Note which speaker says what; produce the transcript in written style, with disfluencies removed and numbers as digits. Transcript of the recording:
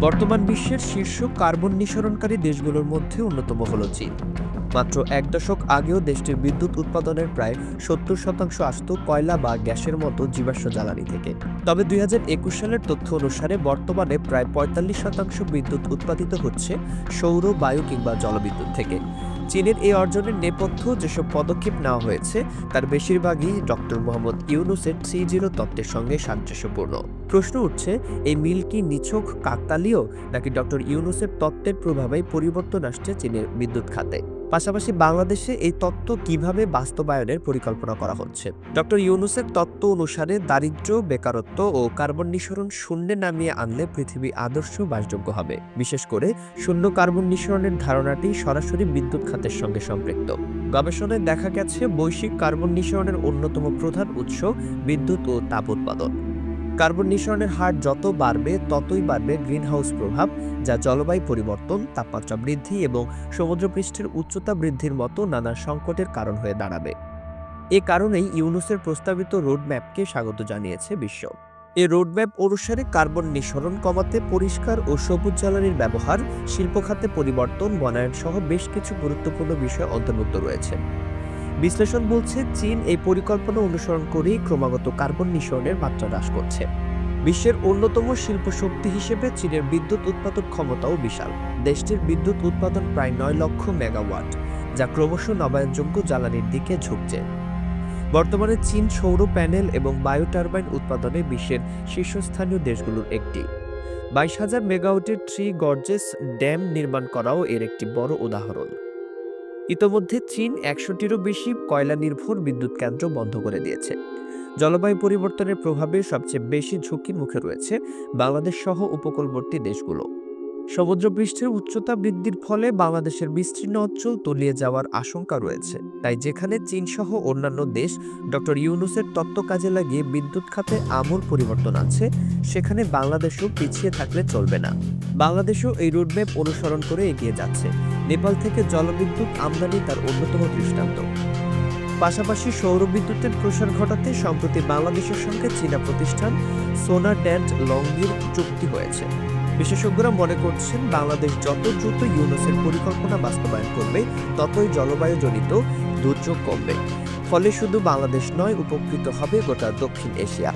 Speaker 1: বর্তমান বিশ্বের শীর্ষ কার্বন নিঃসরণকারী দেশগুলোর মধ্যে অন্যতম হল চীন। মাত্র এক দশক আগেও দেশটির বিদ্যুৎ উৎপাদনের প্রায় ৭০% আসত কয়লা বা গ্যাসের মতো জীবাশ্ম জ্বালানি থেকে। তবে ২০২১ সালের তথ্য অনুসারে বর্তমানে প্রায় ৪৫% বিদ্যুৎ উৎপাদিত হচ্ছে সৌর, বায়ু কিংবা জলবিদ্যুৎ থেকে। চীনের এই অর্জনের নেপথ্য যেসব পদক্ষেপ নেওয়া হয়েছে তার বেশিরভাগই ডক্টর মোহাম্মদ ইউনূসের ৩.০ তত্ত্বের সঙ্গে সাদৃশ্যপূর্ণ। প্রশ্ন উঠছে, এই মিল কি নিছক কাকতালীয়, নাকি ডক্টর ইউনূসের তত্ত্বের প্রভাবেই পরিবর্তন আসছে চীনের বিদ্যুৎ খাতে? পাশাপাশি বাংলাদেশে এই তত্ত্ব কিভাবে বাস্তবায়নের পরিকল্পনা করা হচ্ছে? ডক্টর ইউনূসের তত্ত্ব অনুসারে দারিদ্র্য, বেকারত্ব ও কার্বন নিঃসরণ শূন্যে নামিয়ে আনলে পৃথিবী আদর্শ বাসযোগ্য হবে। বিশেষ করে শূন্য কার্বন নিঃসরণের ধারণাটি সরাসরি বিদ্যুৎ খাতের সঙ্গে সম্পৃক্ত। গবেষণায় দেখা গেছে বৈশ্বিক কার্বন নিঃসরণের অন্যতম প্রধান উৎস বিদ্যুৎ ও তাপ উৎপাদন। কার্বন নিঃসরণের হার যত বাড়বে ততই বাড়বে গ্রিনহাউস প্রভাব, যা জলবায়ু পরিবর্তন, তাপমাত্রা বৃদ্ধি এবং সমুদ্রপৃষ্ঠের উচ্চতা বৃদ্ধির মতো নানা সংকটের কারণ হয়ে দাঁড়াবে। এ কারণেই ইউনূসের প্রস্তাবিত রোডম্যাপকে স্বাগত জানিয়েছে বিশ্ব। এই রোডম্যাপ অনুসারে কার্বন নিঃসরণ কমাতে পরিষ্কার ও সবুজ জ্বালানির ব্যবহার, শিল্প খাতে পরিবর্তন, বনায়ন সহ বেশ কিছু গুরুত্বপূর্ণ বিষয় অন্তর্ভুক্ত রয়েছে। বিশ্লেষণ বলছে, চীন এই পরিকল্পনা অনুসরণ করেই ক্রমাগত কার্বন নিঃসরণের মাত্রা হ্রাস করছে। বিশ্বের অন্যতম শিল্প শক্তি হিসেবে চীনের বিদ্যুৎ উৎপাদন ক্ষমতাও বিশাল। দেশটির বিদ্যুৎ উৎপাদন প্রায় ৯ লক্ষ মেগাওয়াট, যা ক্রমশ নবায়নযোগ্য জ্বালানির দিকে ঝুঁকছে। বর্তমানে চীন সৌর প্যানেল এবং বায়ো টারবাইন উৎপাদনে বিশ্বের শীর্ষস্থানীয় দেশগুলোর একটি। ২২,০০০ মেগাওয়াটের 3 গর্জেস ড্যাম নির্মাণ করাও এর একটি বড় উদাহরণ। ইতোমধ্যে চীন ১০০টিরও বেশি কয়লা নির্ভর বিদ্যুৎ কেন্দ্র বন্ধ করে দিয়েছে। জলবায়ু পরিবর্তনের প্রভাবে সবচেয়ে বেশি ঝুঁকির মুখে রয়েছে বাংলাদেশ সহ উপকূলবর্তী দেশগুলো। সমুদ্রপৃষ্ঠের উচ্চতা বৃদ্ধির ফলে বাংলাদেশের বিস্তীর্ণ অঞ্চল তলিয়ে যাওয়ার আশঙ্কা রয়েছে। তাই যেখানে চীন সহ অন্যান্য দেশ ডক্টর ইউনূসের তত্ত্ব কাজে লাগিয়ে বিদ্যুৎ খাতে আমূল পরিবর্তন আনছে, সেখানে বাংলাদেশও পিছিয়ে থাকলে চলবে না। বাংলাদেশও এই রোডম্যাপ অনুসরণ করে এগিয়ে যাচ্ছে। নেপাল থেকে জলবিদ্যুৎ আমদানি তার অন্যতম দৃষ্টান্ত। পাশাপাশি সৌর বিদ্যুতের প্রসার ঘটাতে সম্প্রতি বাংলাদেশের সঙ্গে চীনা প্রতিষ্ঠান সোনারড্যান্ট লংগির চুক্তি হয়েছে। বিশেষজ্ঞরা মনে করছেন, বাংলাদেশ যত দ্রুত ইউনূসের পরিকল্পনা বাস্তবায়ন করবে ততই জলবায়ুজনিত দুর্যোগ কমবে। ফলে শুধু বাংলাদেশ নয়, উপকৃত হবে গোটা দক্ষিণ এশিয়া।